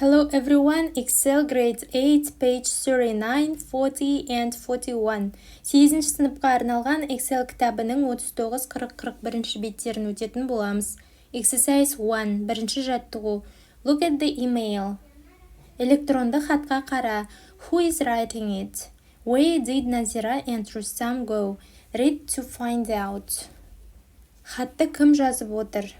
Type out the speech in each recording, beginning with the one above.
Hello everyone, Excel grade 8, page 39, 40 and 41. 8-ші сыныпқа арналған Excel кітабының 39-40-41 беттерін өтетін боламыз. Exercise 1, бірінші жаттығу. Look at the email. Электронды хатқа қара. Who is writing it? Where did Nazira and Rustam go? Read to find out. Хатты кім жазып отыр?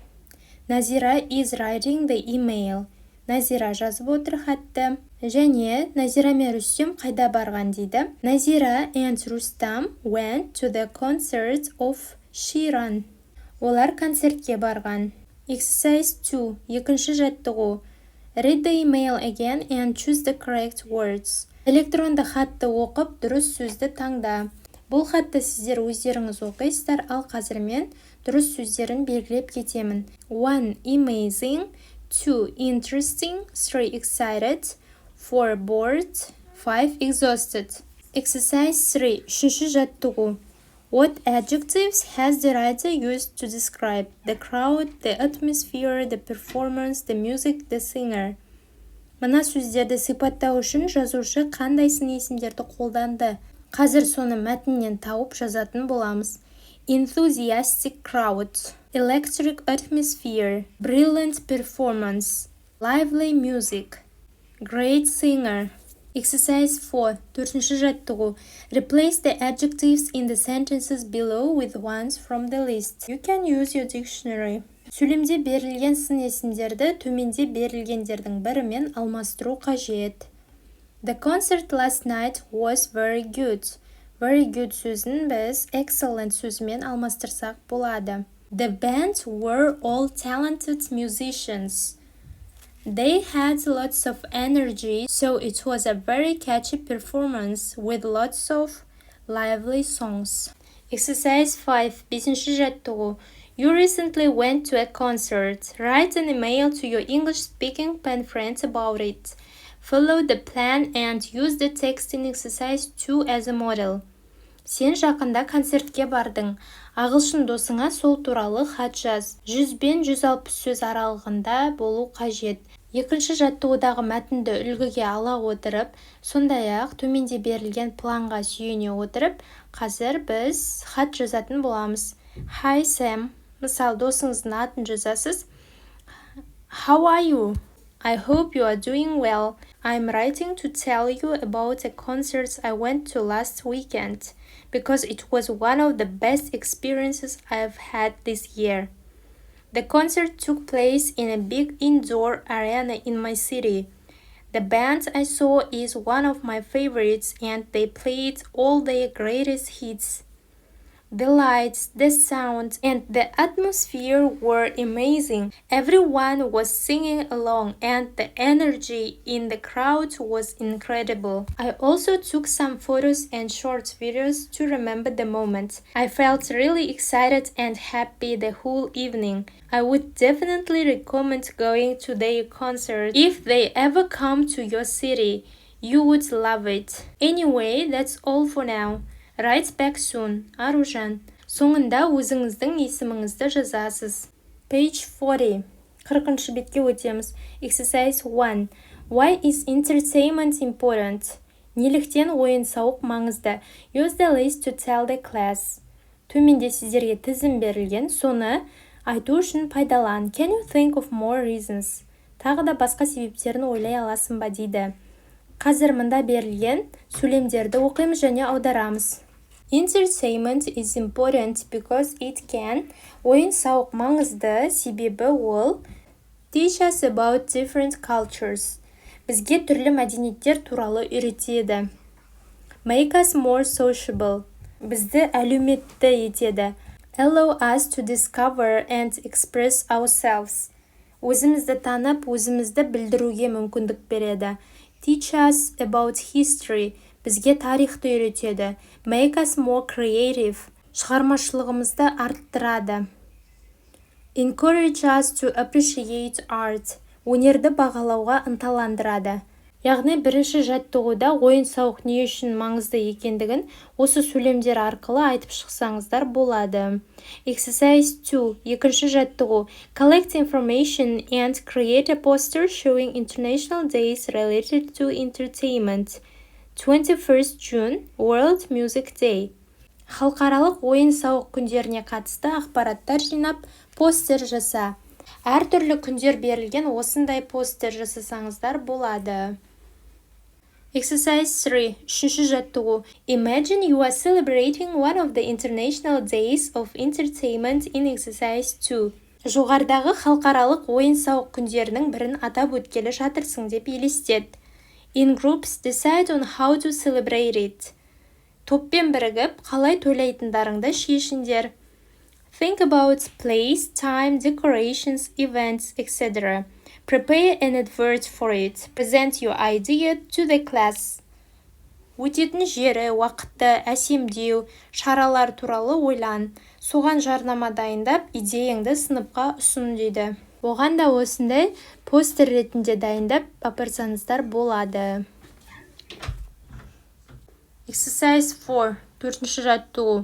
Nazira is writing the email. Назира жазып отыр хатты. Және Назира мен Рүстем қайда барған дейді. Назира and Rustam went to the concert of Shiran. Олар концертке барған. Exercise 2. Екінші жаттығу. Read the email again and choose the correct words. Электронды хатты оқып, дұрыс сөзді таңда. Бұл хатты сіздер өздеріңіз оқисыздар, ал қазір мен дұрыс сөздерін белгілеп кетемін. 1. Amazing. 2. Interesting. 3. Excited. 4. Bored. 5. Exhausted. Exercise 3. Үшінші жаттығу. What adjectives has the writer used to describe the crowd, the atmosphere, the performance, the music, the singer? Мына сөздерді сипаттау үшін жазушы қандай сын есімдерді қолданды? Қазір соны мәтіннен тауып жазатын боламыз. Enthusiastic crowd, electric atmosphere, brilliant performance, lively music, great singer. Exercise 4. Төртінші жаттығу. Replace the adjectives in the sentences below with ones from the list. You can use your dictionary. Сөйлемде берілген сын есімдерді төменде берілгендердің бірімен алмастыру қажет. The concert last night was very good. Very good сөзін біз excellent сөзімен алмастырсақ болады. The band were all talented musicians. They had lots of energy, so it was a very catchy performance with lots of lively songs. Exercise 5. Бесінші жаттығу. You recently went to a concert. Write an email to your English-speaking pen friends about it. Follow the plan and use the text in exercise 2 as a model. Сен жақында концертке бардың. Ағылшын досыңа сол туралы хат жаз. 100 бен 160 сөз аралығында болу қажет. Екінші жаттығудағы мәтінді үлгіге ала отырып, сондай-ақ төменде берілген планға сүйене отырып, қазір біз хат жазатын боламыз. Hi Sam. Мысал, досыңыздың атын жазасыз. How are you? I hope you are doing well. I'm writing to tell you about a concert I went to last weekend, because it was one of the best experiences I've had this year. The concert took place in a big indoor arena in my city. The band I saw is one of my favorites and they played all their greatest hits. The lights, the sound, and the atmosphere were amazing. Everyone was singing along and the energy in the crowd was incredible. I also took some photos and short videos to remember the moment. I felt really excited and happy the whole evening. I would definitely recommend going to their concert. If they ever come to your city, you would love it. Anyway, that's all for now. Write back soon. Аружан. Соңында өзіңіздің есіміңізді жазасыз. Page 40. 40-шы бетке өтеміз. Exercise 1. Why is entertainment important? Неліктен ойын-сауық маңызды? Use the list to tell the class. Төменде сіздерге тізім берілген, соны айту үшін пайдалан. Can you think of more reasons? Тағы да басқа себептерін ойлай аласың ба дейді. Қазір мында берілген сөйлемдерді оқимыз және аударамыз. Entertainment is important because it can. Ойын-сауық маңызды, себебі ол teach us about different cultures. Бізге түрлі мәдениеттер туралы үйретеді. Make us more sociable. Бізді әлеуметті етеді. Allow us to discover and express ourselves. Өзімізді танып, өзімізді білдіруге мүмкіндік береді. Teach us about history. Бізге тарихты үйретеді. Make us more creative. Шығармашылығымызды арттырады. Encourage us to appreciate art. Өнерді бағалауға ынталандырады. Яғни бірінші жаттығуда ойын-сауық не үшін маңызды екендігін осы сөйлемдер арқылы айтып шықсаңыздар болады. Exercise 2. Екінші жаттығу. Collect information and create a poster showing international days related to entertainment. 21st June, World Music Day. Халықаралық ойын-сауық күндеріне қатысты ақпараттар жинап, постер жаса. Әртүрлі күндер берілген осындай постер жасасаңыздар болады. Exercise 3. Үшінші жаттығу. Imagine you are celebrating one of the international days of entertainment in exercise 2. Жоғарыдағы халықаралық ойын-сауық күндерінің бірін атап өткелі жатырсың деп елестет. In groups, decide on how to celebrate it. Топпен бірігіп, қалай тойлайтындарыңды шешіңдер. Think about place, time, decorations, events, etc. Prepare an advert for it. Present your idea to the class. Өтетін жері, уақытты, әсемдеу, шаралар туралы ойлан. Соған жарнама дайындап, идеяңды сыныпқа ұсын дейді. Оған да осындай постер ретінде дайындап апарсаңыздар болады. Exercise 4. Төртінші жаттығу.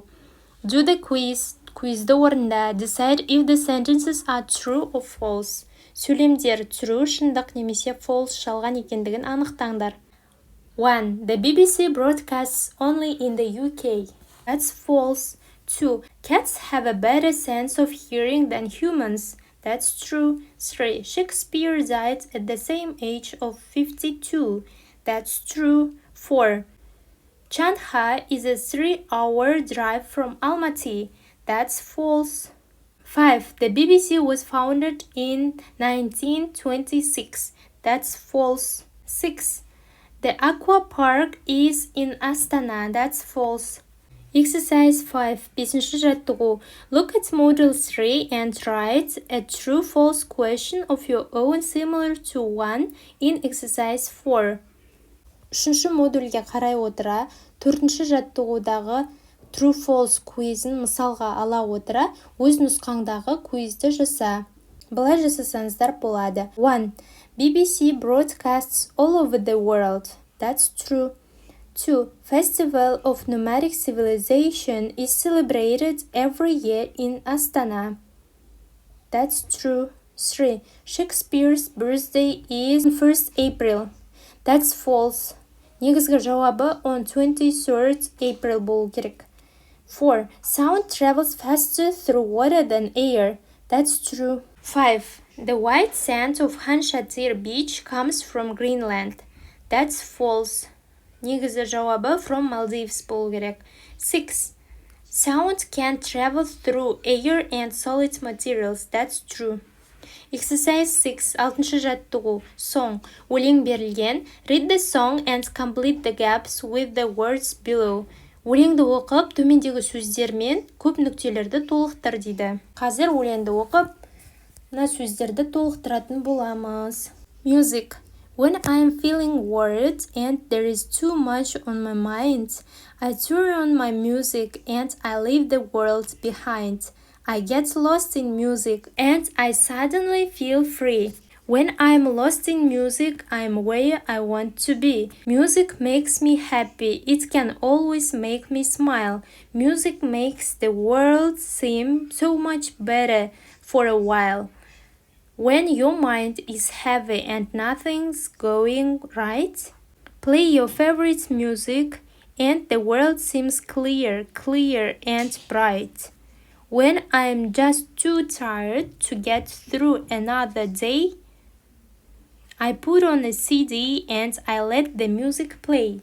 Do the quiz. Quizді орында. Decide if the sentences are true or false. Сөйлемдер true, шындық немесе false жалған екендігін анықтаңдар. 1. The BBC broadcasts only in the UK. That's false. 2. Cats have a better sense of hearing than humans. That's true. 3. Shakespeare died at the same age of 52. That's true. 4. Chandha is a 3-hour drive from Almaty. That's false. 5. The BBC was founded in 1926. That's false. 6. The aqua park is in Astana. That's false. Exercise 5. Бесінші жаттығу. Look at model 3 and write a true-false question of your own similar to one in exercise 4. Үшінші модульге қарай отыра, төртінші жаттығудағы true-false quizін мысалға ала отыра, өз нұсқаңдағы quizді жаса. Былай жасасаңыздар болады. 1. BBC broadcasts all over the world. That's true. 2. Festival of Nomadic Civilization is celebrated every year in Astana. That's true. 3. Shakespeare's birthday is on 1st April. That's false. Негізгі жауабы on 23rd April болу керек. 4. Sound travels faster through water than air. That's true. 5. The white sand of Hanshatir beach comes from Greenland. That's false. Негізі жауабы from Maldives болу керек. 6. Sound can travel through air and solid materials. That's true. Exercise 6. Алтыншы жаттығу. Song. Өлең берілген. Read the song and complete the gaps with the words below. Өлеңді оқып, төмендегі сөздермен көп нүктелерді толықтыр дейді. Қазір өлеңді оқып, мына сөздерді толықтыратын боламыз. Music. When I'm feeling worried and there is too much on my mind, I turn on my music and I leave the world behind. I get lost in music and I suddenly feel free. When I'm lost in music, I'm where I want to be. Music makes me happy. It can always make me smile. Music makes the world seem so much better for a while. When your mind is heavy and nothing's going right, play your favorite music and the world seems clear and bright. When I'm just too tired to get through another day, I put on a CD and I let the music play.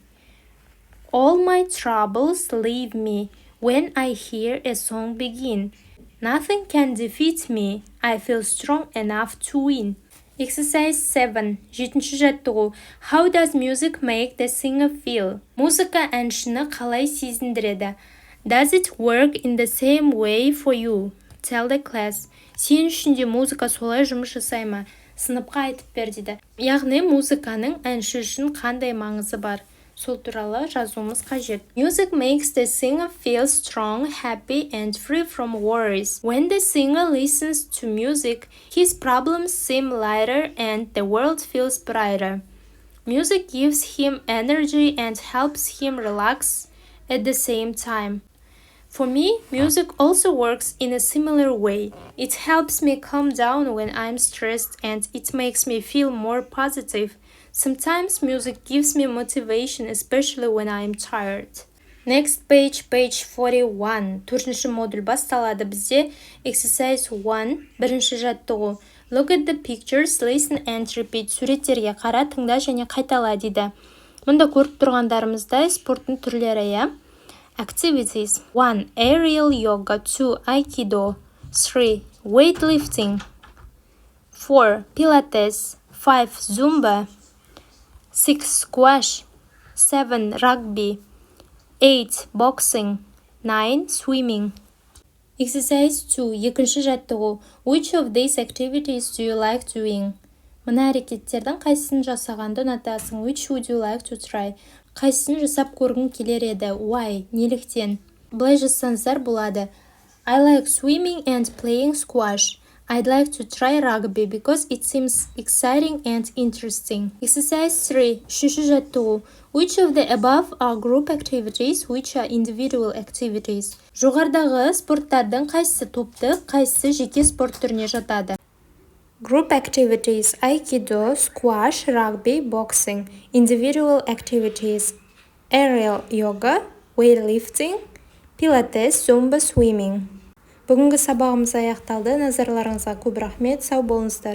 All my troubles leave me when I hear a song begin. Nothing can defeat me. I feel strong enough to win. Exercise 7. Жетінші жаттығу. How does music make the singer feel? Музыка әншіні қалай сезіндіреді? Does it work in the same way for you? Tell the class. Сен үшін де музыка солай жұмыс жасай ма? Сыныпқа айтып бер дейді. Яғни музыканың әнші үшін қандай маңызы бар? Сол туралы жазуымыз қажет. Music makes the singer feel strong, happy and free from worries. When the singer listens to music, his problems seem lighter and the world feels brighter. Music gives him energy and helps him relax at the same time. For me, music also works in a similar way. It helps me calm down when I'm stressed and it makes me feel more positive. Sometimes music gives me motivation, especially when I'm tired. Next page 41. Төртінші модуль басталады бізде. Exercise 1. Бірінші жаттығу. Look at the pictures, listen and repeat. Суреттерге қара, тыңда және қайтала дейді. Мұнда көріп тұрғандарымыздай спорттың түрлері, иә? Activities. 1. Aerial yoga. 2. Aikido. 3. Weightlifting. 4. Pilates. 5. Zumba. 6. Squash. 7. Rugby. 8. Boxing. 9. Swimming. Exercise 2. Екінші жаттығу. Which of these activities do you like doing? Мына әрекеттердің қайсысын жасағанды ұнатасың? Which would you like to try? Қайсысын жасап көргің келер еді? Why? Неліктен? Былай жазсаңыздар болады. I like swimming and playing squash. I'd like to try rugby because it seems exciting and interesting. Exercise 3. Үшінші жаттығу. Which of the above are group activities, which are individual activities? Жоғарыдағы спорттардың қайсысы топтық, қайсысы жеке спорт түріне жатады? Group activities: Aikido, squash, rugby, boxing. Individual activities: aerial yoga, weightlifting, pilates, zumba, swimming. Бүгінгі сабағымыз аяқталды. Назарларыңызға көп рахмет. Сау болыңыздар.